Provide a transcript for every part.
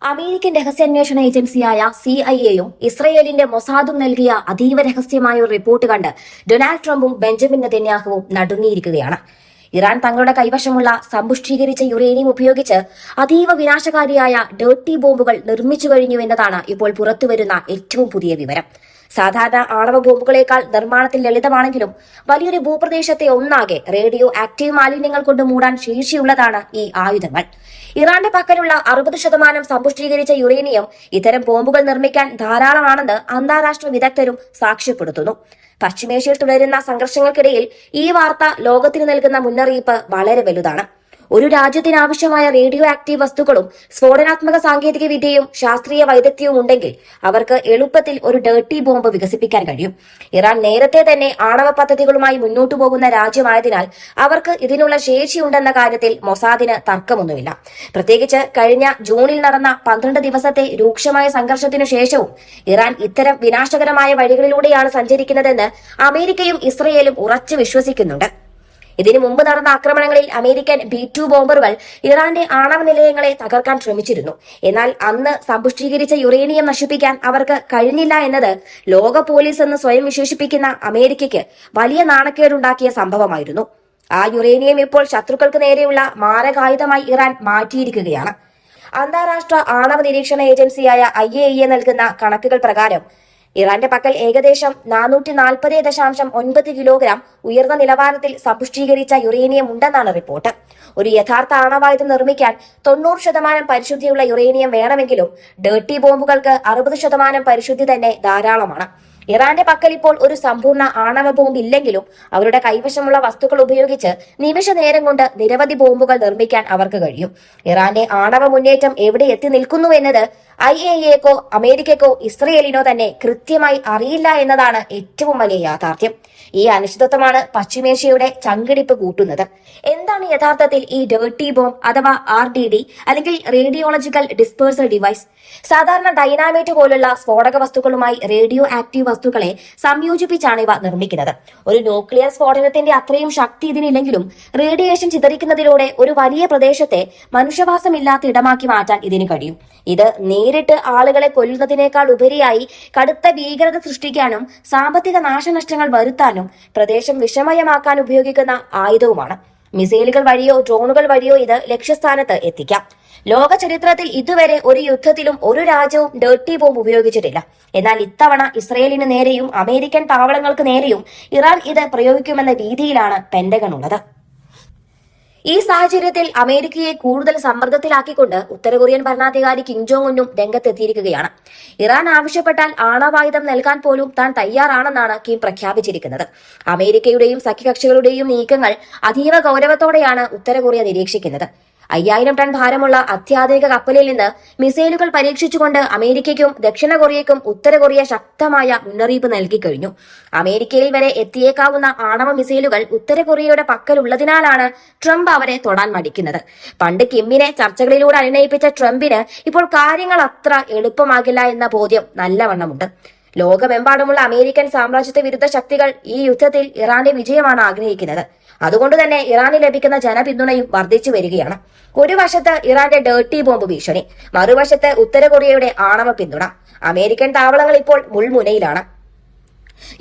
American രഹസ്യാന്വേഷണ ഏജൻസിയായ CIA-യും ഇസ്രയേലിന്റെ മൊസാദും നൽകിയ അതീവ രഹസ്യമായ ഒരു റിപ്പോർട്ട് കണ്ട് ഡൊണാൾഡ് ട്രംപും ബെഞ്ചമിൻ നെതന്യാഹുവും നടുങ്ങിയിരിക്കുകയാണ്. ഇറാൻ തങ്ങളുടെ കൈവശമുള്ള സമ്പുഷ്ടീകരിച്ച യുറേനിയം ഉപയോഗിച്ച് അതീവ വിനാശകാരിയായ ഡേർട്ടി ബോംബുകൾ നിർമ്മിച്ചു കഴിഞ്ഞു എന്നതാണ് ഇപ്പോൾ പുറത്തുവരുന്ന ഏറ്റവും പുതിയ വിവരം. സാധാരണ ആണവ ബോംബുകളേക്കാൾ നിർമ്മാണത്തിൽ ലളിതമാണെങ്കിലും വലിയൊരു ഭൂപ്രദേശത്തെ ഒന്നാകെ റേഡിയോ ആക്റ്റീവ് മാലിന്യങ്ങൾ കൊണ്ട് മൂടാൻ ശേഷിയുള്ളതാണ് ഈ ആയുധങ്ങൾ. ഇറാന്റെ പക്കലുള്ള 60% സമ്പുഷ്ടീകരിച്ച യുറേനിയം ഇത്തരം ബോംബുകൾ നിർമ്മിക്കാൻ ധാരാളമാണെന്ന് അന്താരാഷ്ട്ര വിദഗ്ധരും സാക്ഷ്യപ്പെടുത്തുന്നു. പശ്ചിമേഷ്യയിൽ തുടരുന്ന സംഘർഷങ്ങൾക്കിടയിൽ ഈ വാർത്ത ലോകത്തിന് നൽകുന്ന മുന്നറിയിപ്പ് വളരെ വലുതാണ്. ഒരു രാജ്യത്തിന് ആവശ്യമായ റേഡിയോ ആക്റ്റീവ് വസ്തുക്കളും സ്ഫോടനാത്മക സാങ്കേതിക വിദ്യയും ശാസ്ത്രീയ വൈദഗ്ധ്യവും ഉണ്ടെങ്കിൽ അവർക്ക് എളുപ്പത്തിൽ ഒരു ഡേർട്ടി ബോംബ് വികസിപ്പിക്കാൻ കഴിയും. ഇറാൻ നേരത്തെ തന്നെ ആണവ പദ്ധതികളുമായി മുന്നോട്ടു പോകുന്ന രാജ്യമായതിനാൽ അവർക്ക് ഇതിനുള്ള ശേഷിയുണ്ടെന്ന കാര്യത്തിൽ മൊസാദിന് തർക്കമൊന്നുമില്ല. പ്രത്യേകിച്ച് കഴിഞ്ഞ ജൂണിൽ നടന്ന 12 ദിവസത്തെ രൂക്ഷമായ സംഘർഷത്തിനു ശേഷവും ഇറാൻ ഇത്തരം വിനാശകരമായ വഴികളിലൂടെയാണ് സഞ്ചരിക്കുന്നതെന്ന് അമേരിക്കയും ഇസ്രയേലും ഉറച്ചു വിശ്വസിക്കുന്നുണ്ട്. ഇതിനു മുമ്പ് നടന്ന ആക്രമണങ്ങളിൽ അമേരിക്കൻ B-2 ബോംബറുകൾ ഇറാന്റെ ആണവ നിലയങ്ങളെ തകർക്കാൻ ശ്രമിച്ചിരുന്നു. എന്നാൽ അന്ന് സമ്പുഷ്ടീകരിച്ച യുറേനിയം നശിപ്പിക്കാൻ അവർക്ക് കഴിഞ്ഞില്ല എന്നത് ലോക പോലീസ് എന്ന് സ്വയം വിശേഷിപ്പിക്കുന്ന അമേരിക്കയ്ക്ക് വലിയ നാണക്കേടുണ്ടാക്കിയ സംഭവമായിരുന്നു. ആ യുറേനിയം ഇപ്പോൾ ശത്രുക്കൾക്ക് നേരെയുള്ള മാരകായുധമായി ഇറാൻ മാറ്റിയിരിക്കുകയാണ്. അന്താരാഷ്ട്ര ആണവ നിരീക്ഷണ ഏജൻസിയായ IAEA നൽകുന്ന കണക്കുകൾ പ്രകാരം ഇറാന്റെ പക്കൽ ഏകദേശം 440.9 കിലോഗ്രാം ഉയർന്ന നിലവാരത്തിൽ സമ്പുഷ്ടീകരിച്ച യുറേനിയം ഉണ്ടെന്നാണ് റിപ്പോർട്ട്. ഒരു യഥാർത്ഥ ആണവായുധം നിർമ്മിക്കാൻ 90% പരിശുദ്ധിയുള്ള യുറേനിയം വേണമെങ്കിലും ഡേർട്ടി ബോംബുകൾക്ക് 60% പരിശുദ്ധി തന്നെ ധാരാളമാണ്. ഇറാന്റെ പക്കൽ ഇപ്പോൾ ഒരു സമ്പൂർണ്ണ ആണവ ബോംബ് ഇല്ലെങ്കിലും അവരുടെ കൈവശമുള്ള വസ്തുക്കൾ ഉപയോഗിച്ച് നിമിഷ നേരം കൊണ്ട് നിരവധി ബോംബുകൾ നിർമ്മിക്കാൻ അവർക്ക് കഴിയും. ഇറാന്റെ ആണവ മുന്നേറ്റം എവിടെ എത്തി നിൽക്കുന്നു എന്നത് IAEAക്കോ അമേരിക്കക്കോ ഇസ്രയേലിനോ തന്നെ കൃത്യമായി അറിയില്ല എന്നതാണ് ഏറ്റവും വലിയ യാഥാർത്ഥ്യം. ഈ അനിശ്ചിതത്വമാണ് പശ്ചിമേഷ്യയുടെ ചങ്കിടിപ്പ് കൂട്ടുന്നത്. എന്താണ് യഥാർത്ഥത്തിൽ ഈ ഡേർട്ടി ബോംബ് അഥവാ RDD അല്ലെങ്കിൽ റേഡിയോളജിക്കൽ ഡിസ്പേഴ്സൽ ഡിവൈസ്? സാധാരണ ഡൈനാമൈറ്റ് പോലുള്ള സ്ഫോടക വസ്തുക്കളുമായി റേഡിയോ ആക്റ്റീവ് വസ്തുക്കളെ സംയോജിപ്പിച്ചാണ് ഇവ നിർമ്മിക്കുന്നത്. ഒരു ന്യൂക്ലിയർ സ്ഫോടനത്തിന്റെ അത്രയും ശക്തി ഇതിനില്ലെങ്കിലും റേഡിയേഷൻ ചിതറിക്കുന്നതിലൂടെ ഒരു വലിയ പ്രദേശത്തെ മനുഷ്യവാസമില്ലാത്ത ഇടമാക്കി മാറ്റാൻ ഇതിന് കഴിയും. ഇത് നേരിട്ട് ആളുകളെ കൊല്ലുന്നതിനേക്കാൾ ഉപരിയായി കടുത്ത ഭീകരത സൃഷ്ടിക്കാനും സാമ്പത്തിക നാശനഷ്ടങ്ങൾ വരുത്താനും പ്രദേശം വിഷമയമാക്കാൻ ഉപയോഗിക്കുന്ന ആയുധവുമാണ്. മിസൈലുകൾ വഴിയോ ഡ്രോണുകൾ വഴിയോ ഇത് ലക്ഷ്യസ്ഥാനത്ത് എത്തിക്കാം. ലോക ചരിത്രത്തിൽ ഇതുവരെ ഒരു യുദ്ധത്തിലും ഒരു രാജ്യവും ഡേർട്ടി ബോംബ് ഉപയോഗിച്ചിട്ടില്ല. എന്നാൽ ഇത്തവണ ഇസ്രയേലിന് നേരെയും അമേരിക്കൻ താവളങ്ങൾക്ക് നേരെയും ഇറാൻ ഇത് പ്രയോഗിക്കുമെന്ന ഭീതിയിലാണ് പെന്റഗൺ ഉള്ളത്. ഈ സാഹചര്യത്തിൽ അമേരിക്കയെ കൂടുതൽ സമ്മർദ്ദത്തിലാക്കിക്കൊണ്ട് ഉത്തര കൊറിയൻ ഭരണാധികാരി കിം ജോങ് ഉന്നും രംഗത്തെത്തിയിരിക്കുകയാണ്. ഇറാൻ ആവശ്യപ്പെട്ടാൽ ആണവായുധം നൽകാൻ പോലും താൻ തയ്യാറാണെന്നാണ് കിം പ്രഖ്യാപിച്ചിരിക്കുന്നത്. അമേരിക്കയുടെയും സഖ്യകക്ഷികളുടെയും നീക്കങ്ങൾ അതീവ ഗൗരവത്തോടെയാണ് ഉത്തര കൊറിയ നിരീക്ഷിക്കുന്നത്. 5000 ടൺ ഭാരമുള്ള അത്യാധുനിക കപ്പലിൽ നിന്ന് മിസൈലുകൾ പരീക്ഷിച്ചുകൊണ്ട് അമേരിക്കയ്ക്കും ദക്ഷിണ കൊറിയയ്ക്കും ഉത്തര കൊറിയ ശക്തമായ മുന്നറിയിപ്പ് നൽകി കഴിഞ്ഞു. അമേരിക്കയിൽ വരെ എത്തിയേക്കാവുന്ന ആണവ മിസൈലുകൾ ഉത്തര കൊറിയയുടെ പക്കലുള്ളതിനാലാണ് ട്രംപ് അവരെ തൊടാൻ മടിക്കുന്നത്. പണ്ട് കിമ്മിനെ ചർച്ചകളിലൂടെ അനുനയിപ്പിച്ച ട്രംപിന് ഇപ്പോൾ കാര്യങ്ങൾ അത്ര എളുപ്പമാകില്ല എന്ന ബോധ്യം നല്ലവണ്ണമുണ്ട്. ലോകമെമ്പാടുമുള്ള അമേരിക്കൻ സാമ്രാജ്യത്വ വിരുദ്ധ ശക്തികൾ ഈ യുദ്ധത്തിൽ ഇറാന്റെ വിജയമാണ് ആഗ്രഹിക്കുന്നത്. അതുകൊണ്ട് തന്നെ ഇറാന് ലഭിക്കുന്ന ജനപിന്തുണയും വർദ്ധിച്ചു വരികയാണ്. ഒരു വശത്ത് ഇറാന്റെ ഡേർട്ടി ബോംബ് ഭീഷണി, മറുവശത്ത് ഉത്തര കൊറിയയുടെ ആണവ പിന്തുണ. അമേരിക്കൻ താവളങ്ങൾ ഇപ്പോൾ മുൾമുനയിലാണ്.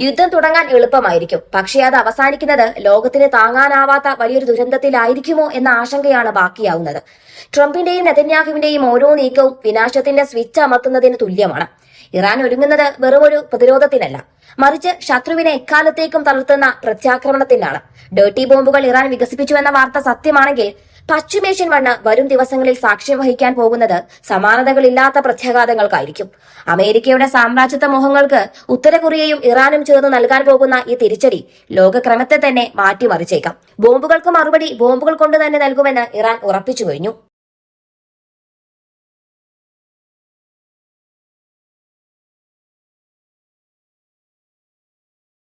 യുദ്ധം തുടങ്ങാൻ എളുപ്പമായിരിക്കും, പക്ഷേ അത് അവസാനിക്കുന്നത് ലോകത്തിന് താങ്ങാനാവാത്ത വലിയൊരു ദുരന്തത്തിലായിരിക്കുമോ എന്ന ആശങ്കയാണ് ബാക്കിയാവുന്നത്. ട്രംപിന്റെയും നെതന്യാഹുവിന്റെയും ഓരോ നീക്കവും വിനാശത്തിന്റെ സ്വിച്ച് അമർത്തുന്നതിന് തുല്യമാണ്. ഇറാൻ ഒരുങ്ങുന്നത് വെറുമൊരു പ്രതിരോധത്തിനല്ല, മറിച്ച് ശത്രുവിനെ എക്കാലത്തേക്കും തളർത്തുന്ന പ്രത്യാക്രമണത്തിനാണ്. ഡേർട്ടി ബോംബുകൾ ഇറാൻ വികസിപ്പിച്ചുവെന്ന വാർത്ത സത്യമാണെങ്കിൽ പശ്ചിമേഷ്യൻ മണ്ണ് വരും ദിവസങ്ങളിൽ സാക്ഷ്യം വഹിക്കാൻ പോകുന്നത് സമാനതകളില്ലാത്ത പ്രത്യാഘാതങ്ങൾക്കായിരിക്കും. അമേരിക്കയുടെ സാമ്രാജ്യത്വ മോഹങ്ങൾക്ക് ഉത്തര കൊറിയയും ഇറാനും ചേർന്ന് നൽകാൻ പോകുന്ന ഈ തിരിച്ചടി ലോകക്രമത്തെ തന്നെ മാറ്റിമറിച്ചേക്കാം. ബോംബുകൾക്ക് മറുപടി ബോംബുകൾ കൊണ്ട് തന്നെ നൽകുമെന്ന് ഇറാൻ ഉറപ്പിച്ചു കഴിഞ്ഞു.